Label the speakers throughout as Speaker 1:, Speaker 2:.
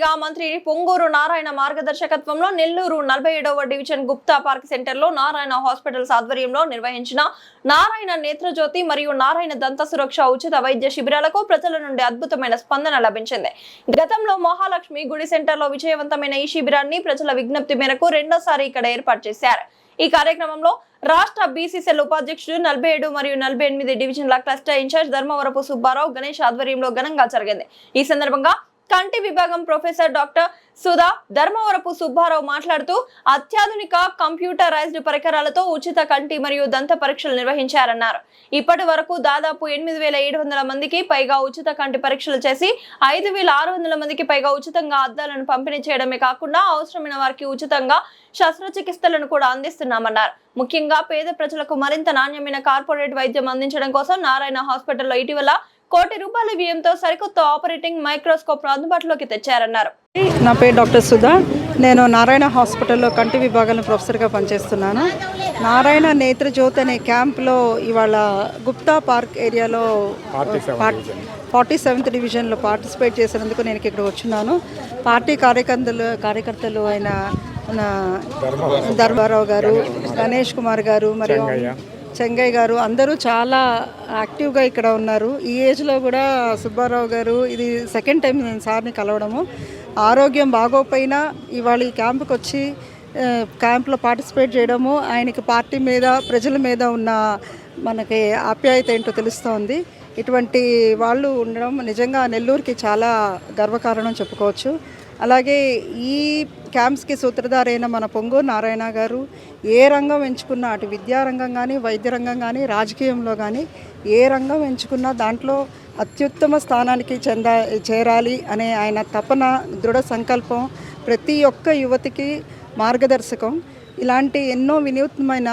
Speaker 1: తొలిసారిగా మంత్రి Ponguru Narayana మార్గదర్శకత్వంలో Nellore 47వ division Gupta park సెంటర్లో నారాయణ హాస్పిటల్స్ ఆధ్వర్యంలో నిర్వహించిన నారాయణ నేత్రజ్యోతి మరియు నారాయణ దంత సురక్ష ఉచిత వైద్య శిబిరాలకు ప్రజల నుండి అద్భుతమైన స్పందన లభించింది. గతంలో మహాలక్ష్మి గుడి సెంటర్లో విజయవంతమైన ఈ శిబిరాన్ని ప్రజల విజ్ఞప్తి మేరకు రెండోసారి ఇక్కడ ఏర్పాటు చేశారు. ఈ కార్యక్రమంలో రాష్ట్ర బీసీసీఎల్ ఉపాధ్యక్షుడు 47 మరియు 48 డివిజన్ల క్లస్టర్ ఇన్ఛార్జ్ ధర్మవరపు సుబ్బారావు గణేష్ ఆధ్వర్యంలో ఘనంగా జరిగింది. ఈ సందర్భంగా కంటి విభాగం ప్రొఫెసర్ డాక్టర్ సుధా ధర్మవరపు సుబ్బారావు మాట్లాడుతూ అత్యాధునిక కంప్యూటరైజ్డ్ పరికరాలతో ఉచిత కంటి మరియు దంత పరీక్షలు నిర్వహించారన్నారు. ఇప్పటి వరకు దాదాపు 8,700 మందికి పైగా ఉచిత కంటి పరీక్షలు చేసి 5,600 మందికి పైగా ఉచితంగా అద్దాలను పంపిణీ చేయడమే కాకుండా అవసరమైన వారికి ఉచితంగా శస్త్రచికిత్సలను కూడా అందిస్తున్నామన్నారు. ముఖ్యంగా పేద ప్రజలకు మరింత నాణ్యమైన కార్పొరేట్ వైద్యం అందించడం కోసం నారాయణ హాస్పిటల్లో ఇటీవల ₹1 కోటి వ్యయంతో సరికొత్త ఆపరేటింగ్ మైక్రోస్కోప్ అందుబాటులోకి తెచ్చారన్నారు.
Speaker 2: నా పేరు డాక్టర్ సుధా. నేను నారాయణ హాస్పిటల్లో కంటి విభాగంలో ప్రొఫెసర్గా పనిచేస్తున్నాను. నారాయణ నేత్రజ్యోతి అనే క్యాంప్లో ఇవాళ గుప్తా పార్క్ ఏరియాలో 47th డివిజన్లో పార్టిసిపేట్ చేసినందుకు నేను ఇక్కడ వచ్చున్నాను. పార్టీ కార్యకర్తలు అయిన ధర్మారావు గారు, గణేష్ కుమార్ గారు మరియు చెంగయ్య గారు అందరూ చాలా యాక్టివ్గా ఇక్కడ ఉన్నారు. ఈ ఏజ్లో కూడా సుబ్బారావు గారు ఇది సెకండ్ టైం నేను సార్ని కలవడము. ఆరోగ్యం బాగోపోయినా ఇవాళ ఈ క్యాంపుకి వచ్చి క్యాంప్లో పార్టిసిపేట్ చేయడము ఆయనకి పార్టీ మీద ప్రజల మీద ఉన్న మనకి ఆప్యాయత ఏంటో తెలుస్తోంది. ఇటువంటి వాళ్ళు ఉండడం నిజంగా నెల్లూరుకి చాలా గర్వకారణం చెప్పుకోవచ్చు. అలాగే ఈ క్యాంప్స్కి సూత్రధారైన మన పొంగూరు నారాయణ గారు ఏ రంగం ఎంచుకున్నా, అటు విద్యారంగం కానీ, వైద్య రంగం కానీ, రాజకీయంలో కానీ ఏ రంగం ఎంచుకున్నా దాంట్లో అత్యుత్తమ స్థానానికి చేరాలి అనే ఆయన తపన, దృఢ సంకల్పం ప్రతి ఒక్క యువతికి మార్గదర్శకం. ఇలాంటి ఎన్నో వినూత్నమైన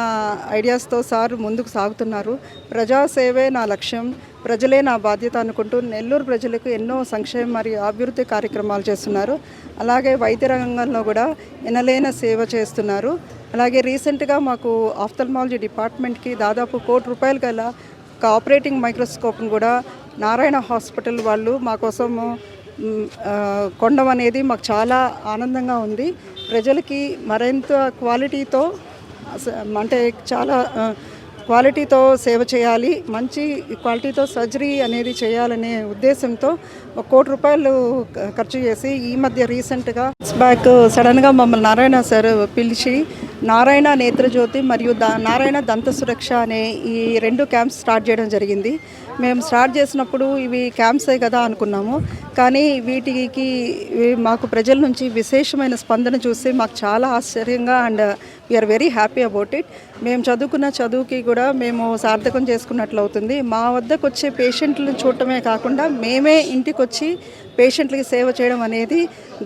Speaker 2: ఐడియాస్తో సార్ ముందుకు సాగుతున్నారు. ప్రజాసేవే నా లక్ష్యం, ప్రజలే నా బాధ్యత అనుకుంటూ నెల్లూరు ప్రజలకు ఎన్నో సంక్షేమ మరియు అభివృద్ధి కార్యక్రమాలు చేస్తున్నారు. అలాగే వైద్య రంగంలో కూడా ఎనలేని సేవ చేస్తున్నారు. అలాగే రీసెంట్గా మాకు ఆఫ్థల్మాలజీ డిపార్ట్మెంట్కి దాదాపు ₹1 కోటి గల ఒక ఆపరేటింగ్ మైక్రోస్కోప్ను కూడా నారాయణ హాస్పిటల్ వాళ్ళు మా కోసం కొనడం అనేది మాకు చాలా ఆనందంగా ఉంది. ప్రజలకి మరింత క్వాలిటీతో అంటే చాలా క్వాలిటీతో సేవ చేయాలి, మంచి క్వాలిటీతో సర్జరీ అనేది చేయాలనే ఉద్దేశంతో ₹1 కోటి ఖర్చు చేసి ఈ మధ్య రీసెంట్గా బ్యాక్ సడన్గా మమ్మల్ని నారాయణ సార్ పిలిచి నారాయణ నేత్రజ్యోతి మరియు నారాయణ దంత సురక్ష అనే ఈ 2 క్యాంప్స్ స్టార్ట్ చేయడం జరిగింది. మేము స్టార్ట్ చేసినప్పుడు ఇవి క్యాంప్సే కదా అనుకున్నాము. కానీ వీటికి మాకు ప్రజల నుంచి విశేషమైన స్పందన చూసి మాకు చాలా ఆశ్చర్యంగా and we are very happy about it. మేము చదువుకున్న చదువుకి కూడా మేము సార్థకం చేసుకున్నట్లు అవుతుంది. మా వద్దకు వచ్చే పేషెంట్లను చూడటమే కాకుండా మేమే ఇంటికి వచ్చి పేషెంట్లకి సేవ చేయడం అనేది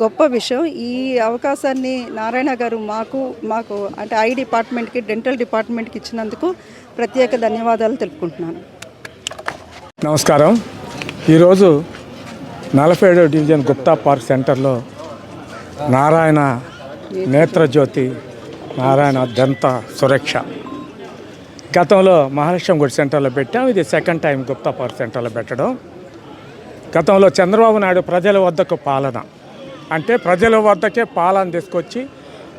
Speaker 2: గొప్ప విషయం. ఈ అవకాశాన్ని నారాయణ గారు మాకు అంటే ఐ డిపార్ట్మెంట్కి, డెంటల్ డిపార్ట్మెంట్కి ఇచ్చినందుకు ప్రత్యేక ధన్యవాదాలు తెలుపుకుంటున్నాను.
Speaker 3: నమస్కారం. ఈరోజు 47వ డివిజన్ గుప్తా పార్క్ సెంటర్లో నారాయణ నేత్రజ్యోతి, నారాయణ దంత సురక్ష గతంలో మహాలక్ష్మి గుడి సెంటర్లో పెట్టాం. ఇది సెకండ్ టైం గుప్తా పార్క్ సెంటర్లో పెట్టడం. గతంలో చంద్రబాబు నాయుడు ప్రజల వద్దకు పాలన అంటే ప్రజల వద్దకే పాలన తీసుకొచ్చి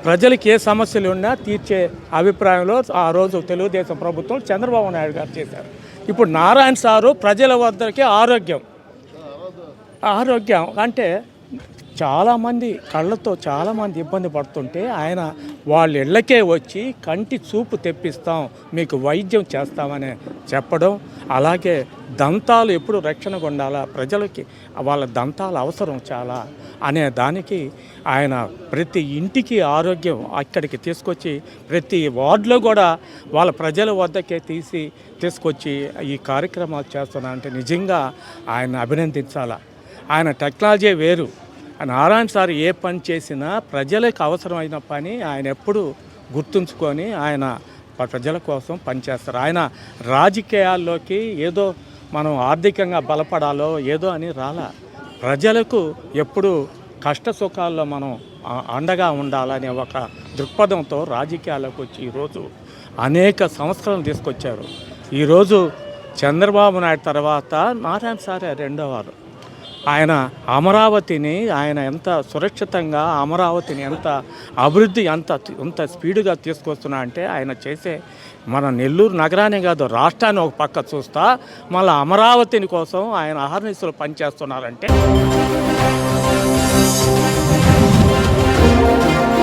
Speaker 3: ప్రజలకి ఏ సమస్యలు ఉన్నా తీర్చే అభిప్రాయంలో ఆ రోజు తెలుగుదేశం ప్రభుత్వం చంద్రబాబు నాయుడు గారు చేశారు. ఇప్పుడు నారాయణ సారు ప్రజల వద్దకే ఆరోగ్యం అంటే చాలామంది కళ్ళతో చాలామంది ఇబ్బంది పడుతుంటే ఆయన వాళ్ళ ఇళ్ళకే వచ్చి కంటి చూపు తెప్పిస్తాం, మీకు వైద్యం చేస్తామని చెప్పడం. అలాగే దంతాలు ఎప్పుడు రక్షణగా ఉండాలా, ప్రజలకి వాళ్ళ దంతాల అవసరం చాలా అనే దానికి ఆయన ప్రతి ఇంటికి ఆరోగ్యం అక్కడికి తీసుకొచ్చి ప్రతి వార్డులో కూడా వాళ్ళ ప్రజల వద్దకే తీసుకొచ్చి ఈ కార్యక్రమాలు చేస్తున్నారంటే నిజంగా ఆయన అభినందించాలా. ఆయన టెక్నాలజీ వేరు. నారాయణ సార్ ఏ పని చేసినా ప్రజలకు అవసరమైన పని ఆయన ఎప్పుడు గుర్తుంచుకొని ఆయన ప్రజల కోసం పనిచేస్తారు. ఆయన రాజకీయాల్లోకి ఏదో మనం ఆర్థికంగా బలపడాలో ఏదో అని రాలా. ప్రజలకు ఎప్పుడు కష్ట సుఖాల్లో మనం అండగా ఉండాలనే ఒక దృక్పథంతో రాజకీయాల్లోకి వచ్చి ఈరోజు అనేక సంస్కరణలు తీసుకొచ్చారు. ఈరోజు చంద్రబాబు నాయుడు తర్వాత నారాయణ సారే రెండోవారు. ఆయన అమరావతిని ఆయన ఎంత సురక్షితంగా అమరావతిని ఎంత అభివృద్ధి ఎంత స్పీడ్గా తీసుకొస్తున్నా అంటే ఆయన చేసే మన నెల్లూరు నగరాన్ని కాదు రాష్ట్రాన్ని ఒక పక్క చూస్తా మళ్ళీ అమరావతిని కోసం ఆయన అహర్నిశలు పనిచేస్తున్నారంటే